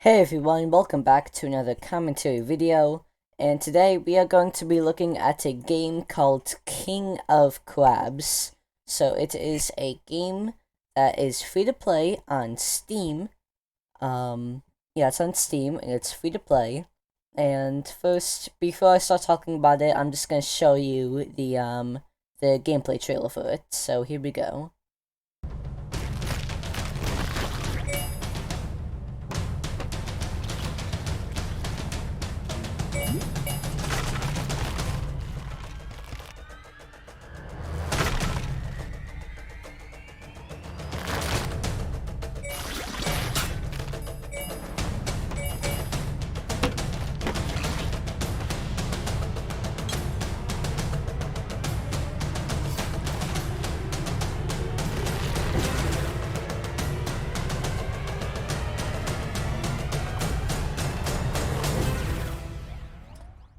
Hey everyone, welcome back to another commentary video, and today we are going to be looking at a game called King of Crabs. So it is a game that is free to play on Steam. Yeah, it's on Steam and it's free to play. And first, before I start talking about it, I'm just gonna show you the gameplay trailer for it. So here we go.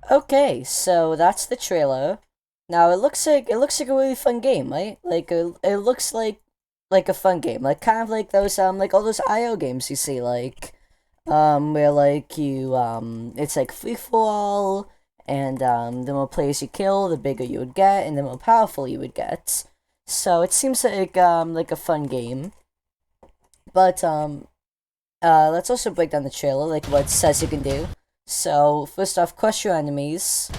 Okay, so that's the trailer. Now it looks like a really fun game, right? It looks like a fun game, like kind of like those like all those IO games you see, like where like you it's like free for all, and the more players you kill, the bigger you would get, and the more powerful you would get. So it seems like a fun game, but let's also break down the trailer, like what it says you can do. So first off, crush your enemies.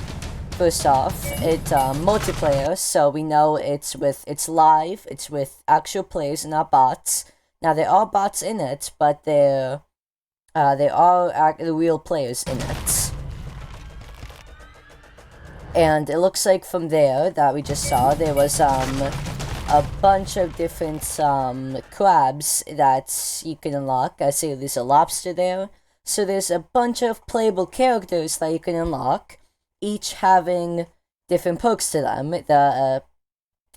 First off, it's multiplayer, so we know it's live, it's with actual players, not bots. Now there are bots in it, but there are real players in it. And it looks like from there that we just saw, there was a bunch of different crabs that you can unlock. I see there's a lobster there. So there's a bunch of playable characters that you can unlock, each having different perks to them. The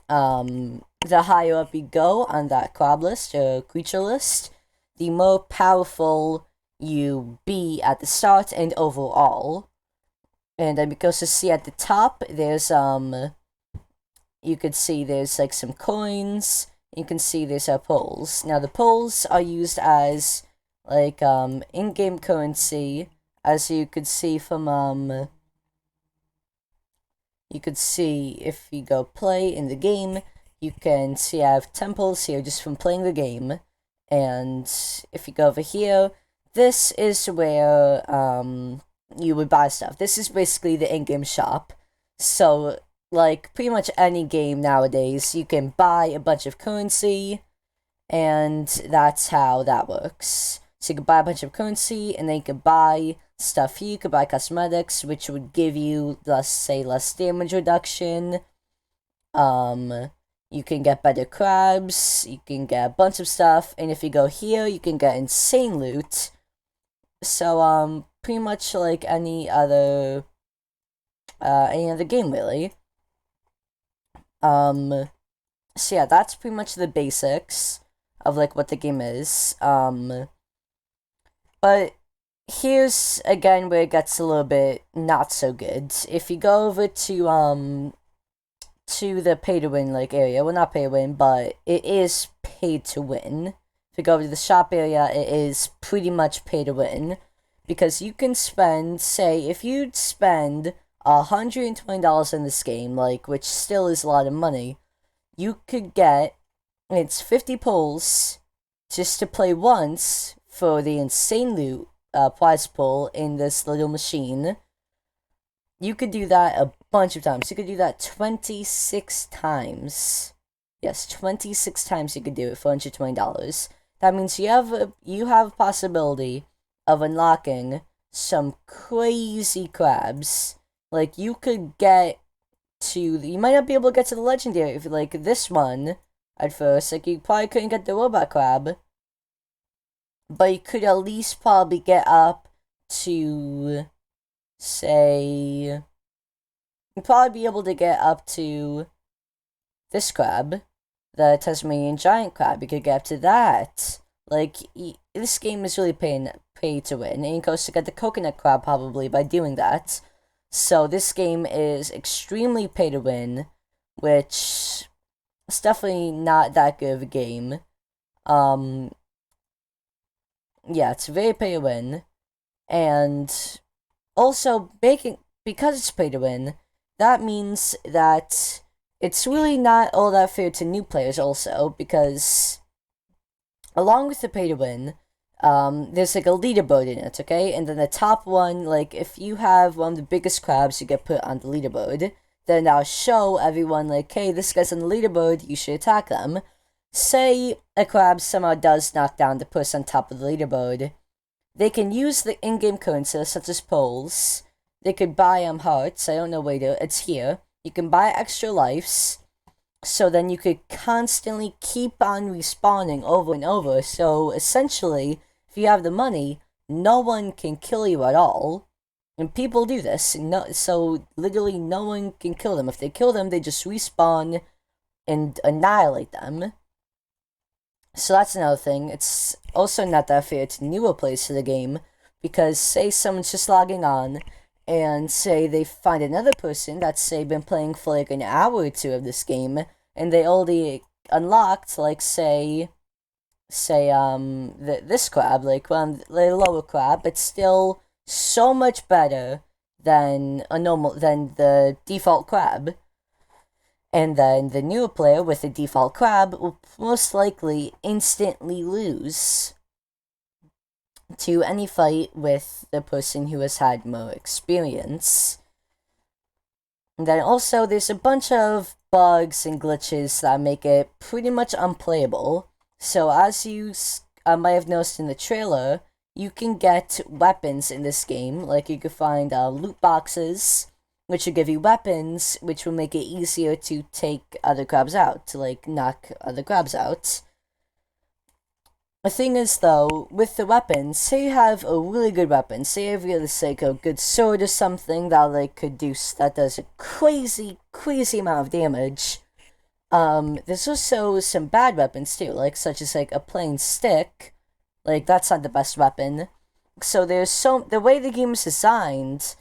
higher up you go on that crab list or creature list, the more powerful you be at the start and overall. And then because you see at the top, there's you could see there's like some coins. You can see there's poles. Now the poles are used as like in-game currency, as you could see from you could see if you go play in the game, you can see I have temples here just from playing the game. And if you go over here, this is where you would buy stuff. This is basically the in-game shop. So like pretty much any game nowadays, you can buy a bunch of currency, and that's how that works. So you can buy a bunch of currency, and then you can buy stuff here. You could buy cosmetics, which would give you, let's say, less damage reduction. You can get better crabs. You can get a bunch of stuff, and if you go here, you can get insane loot. So pretty much like any other game really. So yeah, that's pretty much the basics of like what the game is. But here's again where it gets a little bit not so good. If you go over to the pay to win like area, well, not pay to win, but it is pay to win. If you go over to the shop area, it is pretty much pay to win, because you can spend, say, if you'd spend $120 in this game, like, which still is a lot of money, you could get, it's 50 pulls just to play once for the insane loot prize pull in this little machine. You could do that a bunch of times. You could do that 26 times. Yes, 26 times you could do it for $120. That means you have a possibility of unlocking some crazy crabs. Like, you could get to, you might not be able to get to the legendary, if like this one at first. Like, you probably couldn't get the robot crab, but you could at least probably get up to, say, you'd probably be able to get up to this crab, the Tasmanian giant crab. You could get up to that. Like, this game is really pay to win, and you can also get the coconut crab probably by doing that. So this game is extremely pay to win, which is definitely not that good of a game. yeah, it's very pay to win, and also because it's pay to win, that means that it's really not all that fair to new players also, because along with the pay to win, there's like a leaderboard in it, okay? And then the top one, like if you have one of the biggest crabs, you get put on the leaderboard. Then I'll show everyone like, hey, this guy's on the leaderboard, you should attack them. Say a crab somehow does knock down the person on top of the leaderboard. They can use the in-game currency such as poles. They could buy hearts. I don't know where it's here. You can buy extra lives. So then you could constantly keep on respawning over and over. So essentially, if you have the money, no one can kill you at all. And people do this. So literally no one can kill them. If they kill them, they just respawn and annihilate them. So that's another thing. It's also not that fair to newer players to the game, because say someone's just logging on, and say they find another person that's, say, been playing for like an hour or two of this game, and they already unlocked, like, say, this crab, like, the lower crab, it's still so much better than the default crab. And then the newer player with the default crab will most likely instantly lose to any fight with the person who has had more experience. And then also, there's a bunch of bugs and glitches that make it pretty much unplayable. So as you might have noticed in the trailer, you can get weapons in this game. Like, you can find loot boxes, which will give you weapons, which will make it easier to take other crabs out, to, like, knock other crabs out. The thing is, though, with the weapons, say you have a really good weapon, say you have, like, a good sword or something that, like, that does a crazy, crazy amount of damage. There's also some bad weapons, too, like, such as, like, a plain stick. Like, that's not the best weapon. So the way the game is designed,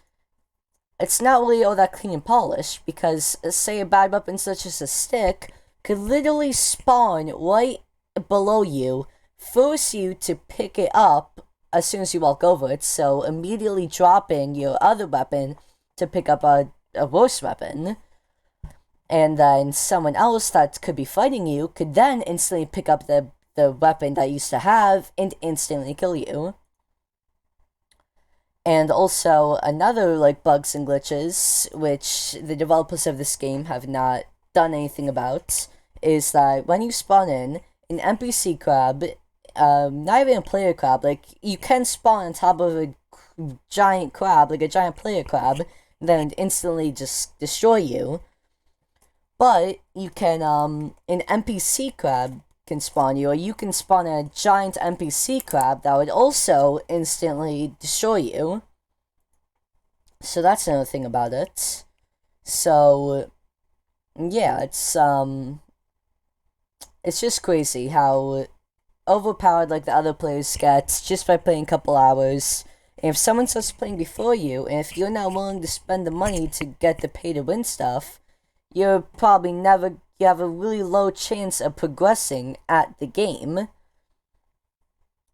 it's not really all that clean and polished, because, say, a bad weapon such as a stick could literally spawn right below you, force you to pick it up as soon as you walk over it, so immediately dropping your other weapon to pick up a worse weapon. And then someone else that could be fighting you could then instantly pick up the weapon that you used to have and instantly kill you. And also, another, like, bugs and glitches, which the developers of this game have not done anything about, is that when you spawn in, an NPC crab, not even a player crab, like, you can spawn on top of a giant crab, like a giant player crab, and then instantly just destroy you. But you can, an NPC crab can spawn you, or you can spawn a giant NPC crab that would also instantly destroy you. So that's another thing about it. So, yeah, it's just crazy how overpowered, like, the other players get just by playing a couple hours. And if someone starts playing before you, and if you're not willing to spend the money to get the pay-to-win stuff, you're probably you have a really low chance of progressing at the game.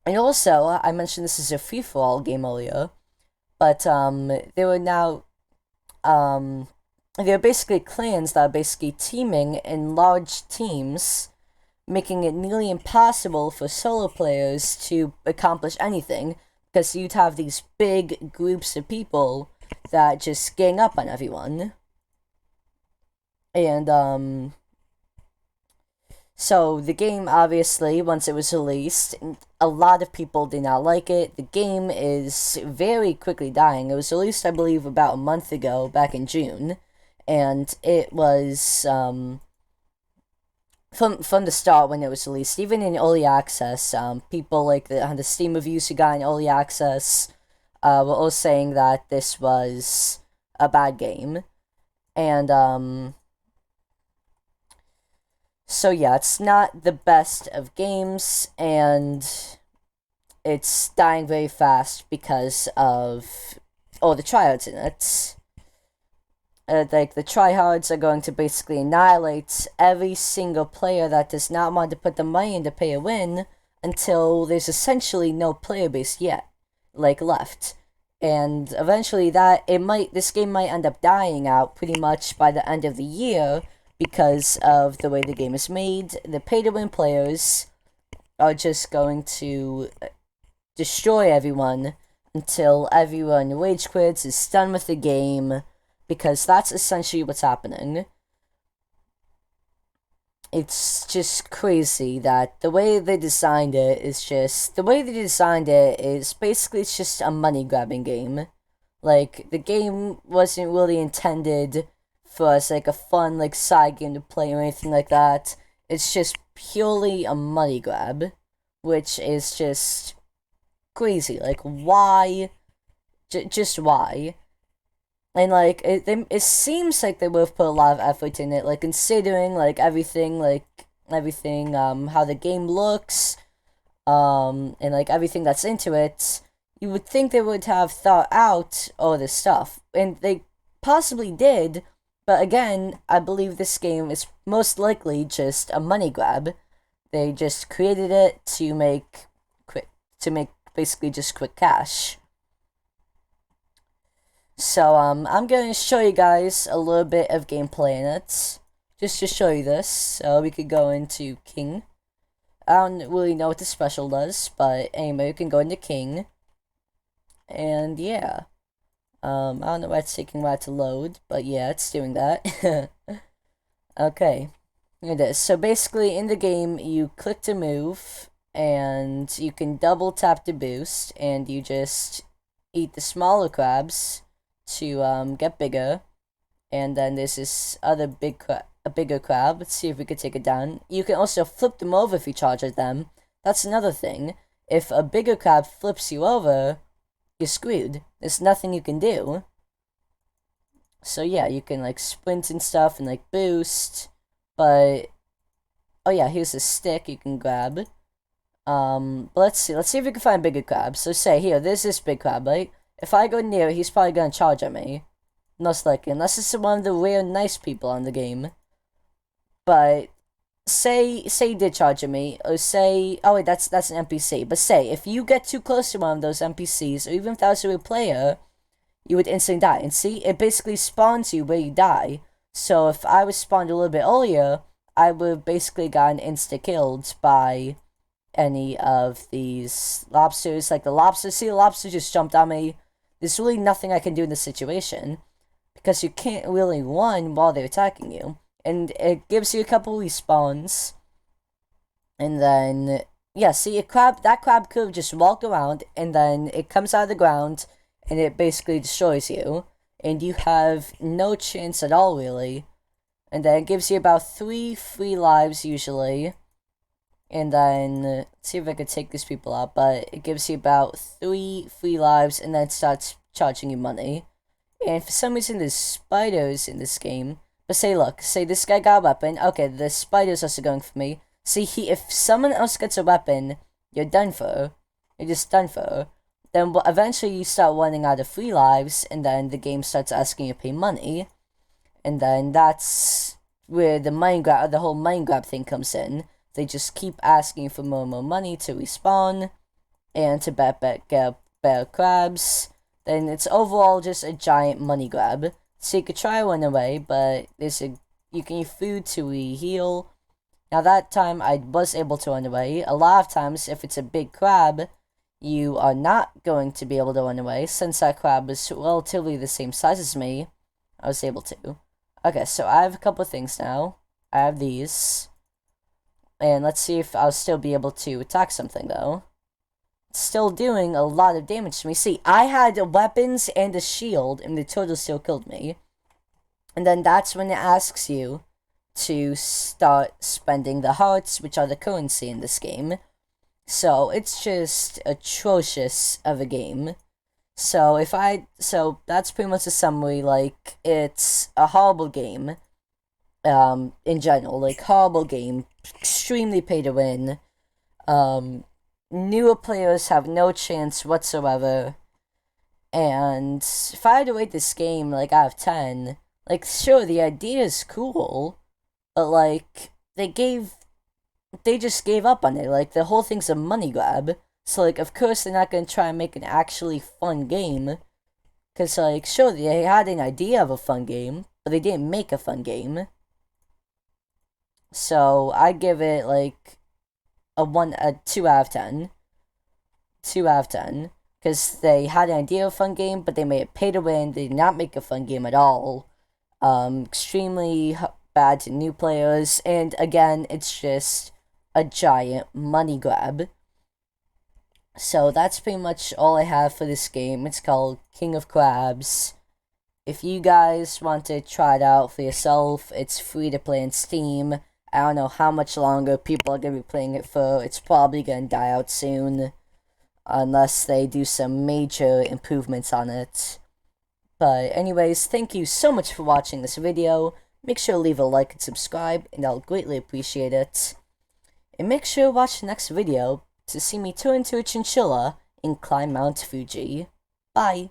And also, I mentioned this is a free-for-all game earlier, but, there are basically clans that are basically teaming in large teams, making it nearly impossible for solo players to accomplish anything, because you'd have these big groups of people that just gang up on everyone. And, so the game, obviously, once it was released, a lot of people did not like it. The game is very quickly dying. It was released, I believe, about a month ago, back in June, and it was, from the start when it was released, even in early access, people like the Steam reviews who got in early access, were all saying that this was a bad game. And, so yeah, it's not the best of games, and it's dying very fast because of all the tryhards in it. Like, the tryhards are going to basically annihilate every single player that does not want to put the money in to pay a win until there's essentially no player base yet, like, left. And eventually this game might end up dying out pretty much by the end of the year because of the way the game is made. The pay-to-win players are just going to destroy everyone until everyone rage quits, is done with the game, because that's essentially what's happening. It's just crazy that the way they designed it is basically it's just a money grabbing game. Like, the game wasn't really intended for us like a fun like side game to play or anything like that. It's just purely a money grab, which is just crazy. Like, why? Just why? And like it seems like they would have put a lot of effort in it, like considering everything, how the game looks, and like everything that's into it. You would think they would have thought out all this stuff, and they possibly did. But again, I believe this game is most likely just a money grab. They just created it to make basically just quick cash. So, I'm going to show you guys a little bit of gameplay in it, just to show you this. So we could go into King. I don't really know what the special does, but anyway, we can go into King. And yeah, I don't know why it's taking a while to load, but yeah, it's doing that. Okay, here it is. So basically, in the game, you click to move, and you can double tap to boost, and you just eat the smaller crabs to get bigger. And then there's this other a bigger crab. Let's see if we could take it down. You can also flip them over if you charge at them. That's another thing. If a bigger crab flips you over, you're screwed. There's nothing you can do. So yeah, you can like sprint and stuff and like boost. But oh yeah, here's a stick you can grab. But let's see if we can find bigger crabs. So say here, there's this big crab, right? If I go near, he's probably gonna charge at me. Most likely, unless it's one of the rare nice people on the game. But say he did charge at me, or say, oh wait, that's an NPC. But say if you get too close to one of those NPCs, or even if that was a real player, you would instantly die. And see, it basically spawns you where you die. So if I was spawned a little bit earlier, I would have basically gotten insta killed by any of these lobsters. Like the lobster, see, the lobster just jumped on me. There's really nothing I can do in this situation, because you can't really run while they're attacking you. And it gives you a couple respawns. And then, yeah, see, that crab could have just walked around, and then it comes out of the ground, and it basically destroys you. And you have no chance at all, really. And then it gives you about 3 free lives, usually. And then, let's see if I could take these people out, but it gives you about 3 free lives, and then it starts charging you money. And for some reason, there's spiders in this game. But say this guy got a weapon. Okay, the spider's also going for me. See, if someone else gets a weapon, you're done for. You're just done for. Then eventually you start running out of free lives, and then the game starts asking you to pay money. And then that's where the whole money grab thing comes in. They just keep asking for more and more money to respawn, and to get better crabs. Then it's overall just a giant money grab. So you could try one away, but you can use food to heal. Now that time I was able to run away. A lot of times, if it's a big crab, you are not going to be able to run away. Since that crab was relatively the same size as me, I was able to. Okay, so I have a couple of things now. I have these. And let's see if I'll still be able to attack something, though. It's still doing a lot of damage to me. See, I had weapons and a shield, and the turtle still killed me. And then that's when it asks you to start spending the hearts, which are the currency in this game. So, it's just atrocious of a game. So, that's pretty much a summary. Like, it's a horrible game. In general, like, horrible game, extremely pay to win. Newer players have no chance whatsoever. And if I had to rate this game, like, out of 10, like, sure, the idea is cool, but, like, they gave they just gave up on it. Like, the whole thing's a money grab. So, like, of course they're not gonna try and make an actually fun game. Because, like, sure, they had an idea of a fun game, but they didn't make a fun game. So, I give it, like, a 2 out of 10. 2 out of 10. Because they had an idea of a fun game, but they made it pay to win. They did not make a fun game at all. Extremely bad to new players. And, again, it's just a giant money grab. So that's pretty much all I have for this game. It's called King of Crabs. If you guys want to try it out for yourself, it's free to play on Steam. I don't know how much longer people are going to be playing it for. It's probably going to die out soon, unless they do some major improvements on it. But anyways, thank you so much for watching this video. Make sure to leave a like and subscribe, and I'll greatly appreciate it. And make sure to watch the next video to see me turn into a chinchilla and climb Mount Fuji. Bye!